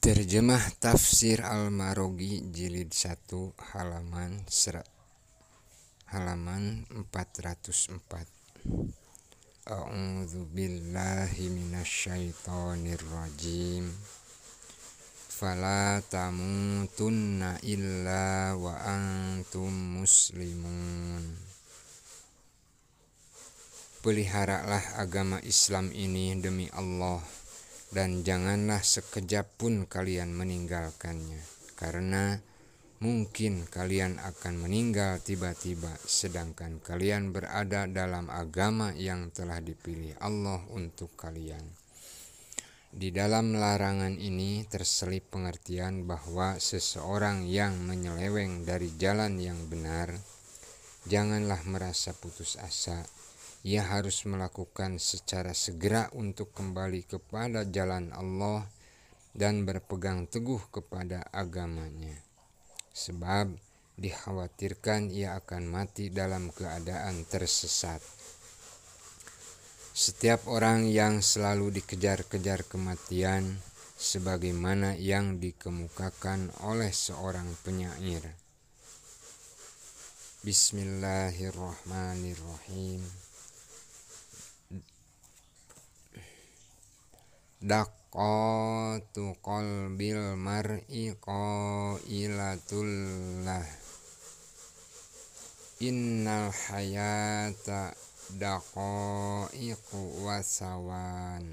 Terjemah Tafsir Al-Marogi Jilid 1 halaman 404. A'udzu billahi minasyaitonir rajim. Fala tamutunna illa wa antum muslimun. Peliharalah agama Islam ini demi Allah, dan janganlah sekejap pun kalian meninggalkannya, karena mungkin kalian akan meninggal tiba-tiba sedangkan kalian berada dalam agama yang telah dipilih Allah untuk kalian. Di dalam larangan ini terselip pengertian bahwa seseorang yang menyeleweng dari jalan yang benar, janganlah merasa putus asa. Ia harus melakukan secara segera untuk kembali kepada jalan Allah dan berpegang teguh kepada agamanya. Sebab dikhawatirkan ia akan mati dalam keadaan tersesat. Setiap orang yang selalu dikejar-kejar kematian, sebagaimana yang dikemukakan oleh seorang penyair. Bismillahirrahmanirrahim. Daqqatu qalbil mar'i qailatul lah, innal hayata daqaiqu wasawan.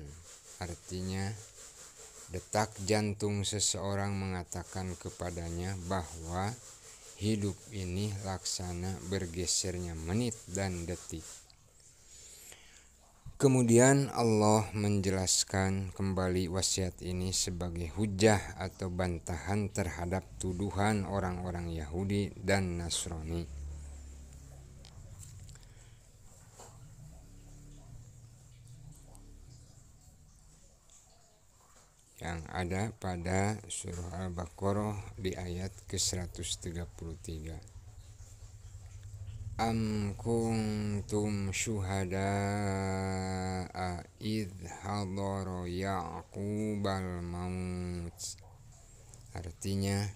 Artinya, detak jantung seseorang mengatakan kepadanya bahwa hidup ini laksana bergesernya menit dan detik. Kemudian Allah menjelaskan kembali wasiat ini sebagai hujah atau bantahan terhadap tuduhan orang-orang Yahudi dan Nasrani. Yang ada pada surah Al-Baqarah di ayat ke-133. Am kuntum syuhada'a idh hadara Ya'qubal maut. Artinya,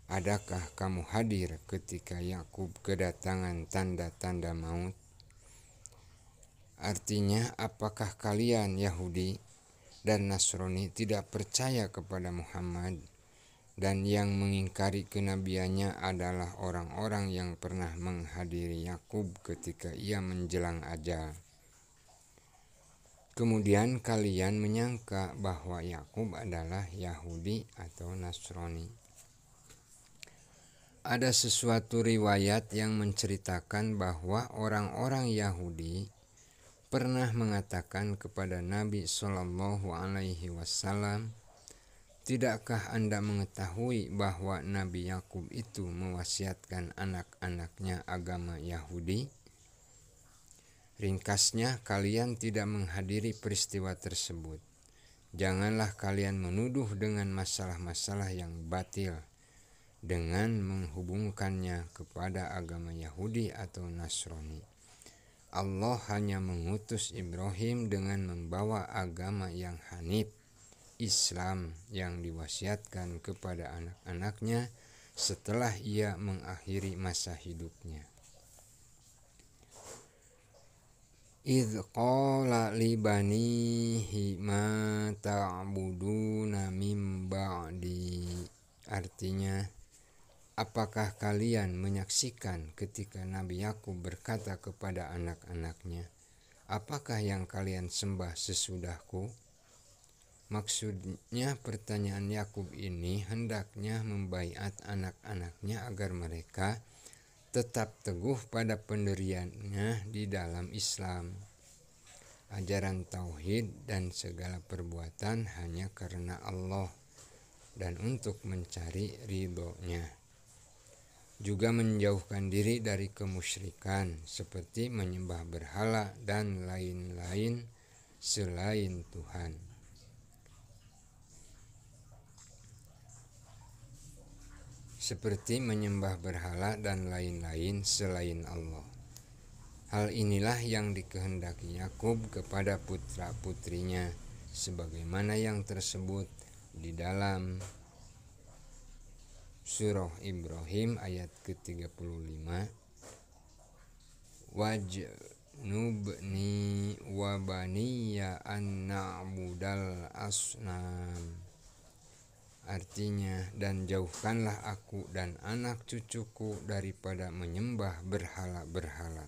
adakah kamu hadir ketika Yakub kedatangan tanda-tanda maut? Artinya, apakah kalian Yahudi dan Nasrani tidak percaya kepada Muhammad, dan yang mengingkari kenabiannya adalah orang-orang yang pernah menghadiri Yakub ketika ia menjelang ajal. Kemudian kalian menyangka bahwa Yakub adalah Yahudi atau Nasrani. Ada sesuatu riwayat yang menceritakan bahwa orang-orang Yahudi pernah mengatakan kepada Nabi SAW, "Tidakkah Anda mengetahui bahwa Nabi Yakub itu mewasiatkan anak-anaknya agama Yahudi? Ringkasnya, kalian tidak menghadiri peristiwa tersebut. Janganlah kalian menuduh dengan masalah-masalah yang batil dengan menghubungkannya kepada agama Yahudi atau Nasrani. Allah hanya mengutus Ibrahim dengan membawa agama yang hanif, Islam, yang diwasiatkan kepada anak-anaknya setelah ia mengakhiri masa hidupnya. Idh qala li banihi ma ta'buduna mim ba'di. Artinya, apakah kalian menyaksikan ketika Nabi Yakub berkata kepada anak-anaknya, "Apakah yang kalian sembah sesudahku?" Maksudnya, pertanyaan Yakub ini hendaknya membaiat anak-anaknya agar mereka tetap teguh pada pendiriannya di dalam Islam, ajaran tauhid dan segala perbuatan hanya karena Allah dan untuk mencari ridhonya. Juga menjauhkan diri dari kemusyrikan seperti menyembah berhala dan lain-lain selain Tuhan. Selain Allah. Hal inilah yang dikehendaki Yakub kepada putra-putrinya, sebagaimana yang tersebut di dalam Surah Ibrahim ayat ke-35. Wajnubni wa baniya an na'budal asnam. Artinya, dan jauhkanlah aku dan anak cucuku daripada menyembah berhala-berhala.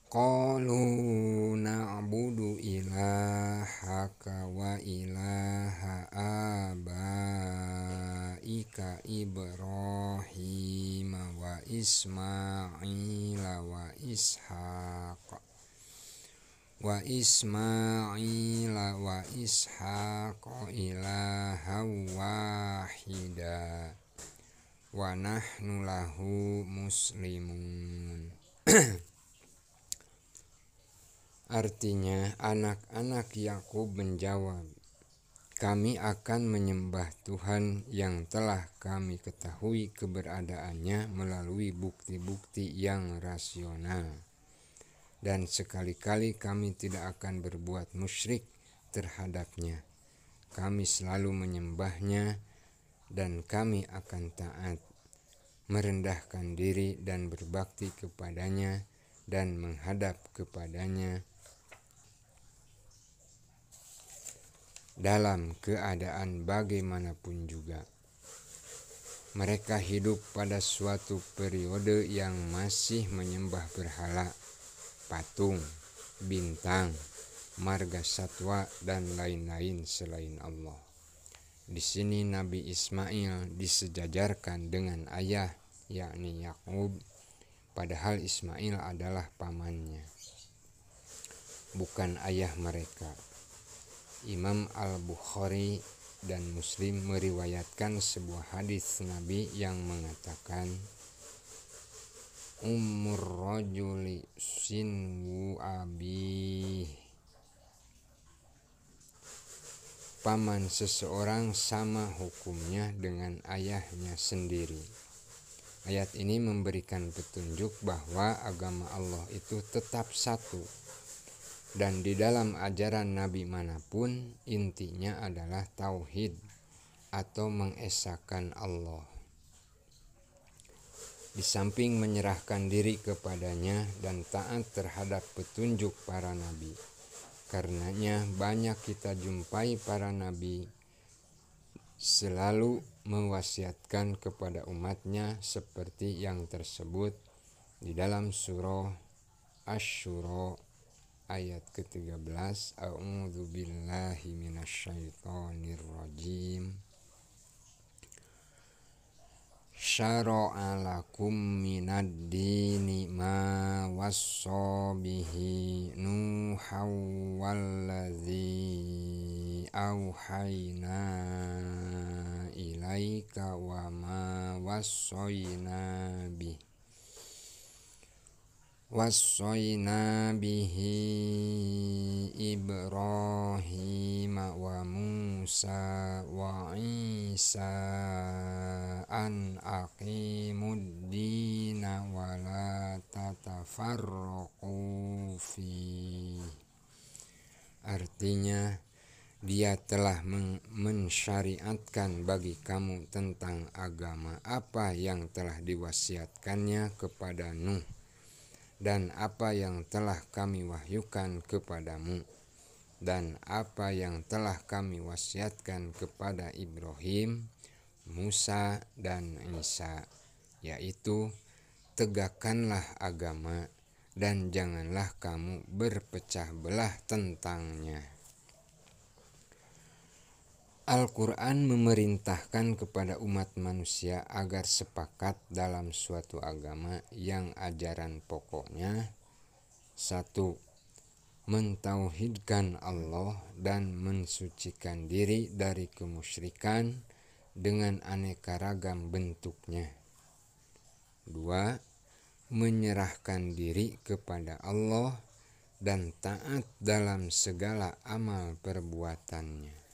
Qalu na'budu ilahaka wa ilaha abaika Ibrahim wa Ismail wa Ishaq ilaha wahida wa nahnu lahu muslimun. Artinya, anak-anak Yakub menjawab, kami akan menyembah Tuhan yang telah kami ketahui keberadaannya melalui bukti-bukti yang rasional, dan sekali-kali kami tidak akan berbuat musyrik terhadapnya. Kami selalu menyembahnya dan kami akan taat, merendahkan diri dan berbakti kepadanya dan menghadap kepadanya dalam keadaan bagaimanapun juga. Mereka hidup pada suatu periode yang masih menyembah berhala, patung, bintang, marga satwa, dan lain-lain selain Allah. Di sini Nabi Ismail disejajarkan dengan ayah, yakni Yakub, padahal Ismail adalah pamannya, bukan ayah mereka. Imam Al-Bukhari dan Muslim meriwayatkan sebuah hadis Nabi yang mengatakan, Ummur rajuli sinwu abih. Paman seseorang sama hukumnya dengan ayahnya sendiri. Ayat ini memberikan petunjuk bahwa agama Allah itu tetap satu. Dan di dalam ajaran Nabi manapun, intinya adalah tauhid atau mengesahkan Allah. Di samping menyerahkan diri kepadanya dan taat terhadap petunjuk para nabi. Karenanya banyak kita jumpai para nabi selalu mewasiatkan kepada umatnya seperti yang tersebut di dalam surah Asy-Syura ayat ke-13. A'udzu billahi minasyaitonir rajim. Syara'a lakum minad dini ma wassa bihi Nuhan wallazi auhayna ilaika wa ma wassayna bihi Ibrahim wa Musa wa Isa an aqimud dina wa la tatafarraqu fi. Artinya, Dia telah mensyariatkan bagi kamu tentang agama apa yang telah diwasiatkannya kepada Nuh dan apa yang telah kami wahyukan kepadamu dan apa yang telah kami wasiatkan kepada Ibrahim, Musa, dan Isa, yaitu tegakkanlah agama dan janganlah kamu berpecah belah tentangnya. Al-Quran memerintahkan kepada umat manusia agar sepakat dalam suatu agama yang ajaran pokoknya 1. Mentauhidkan Allah dan mensucikan diri dari kemusyrikan dengan aneka ragam bentuknya. 2. Menyerahkan diri kepada Allah dan taat dalam segala amal perbuatannya.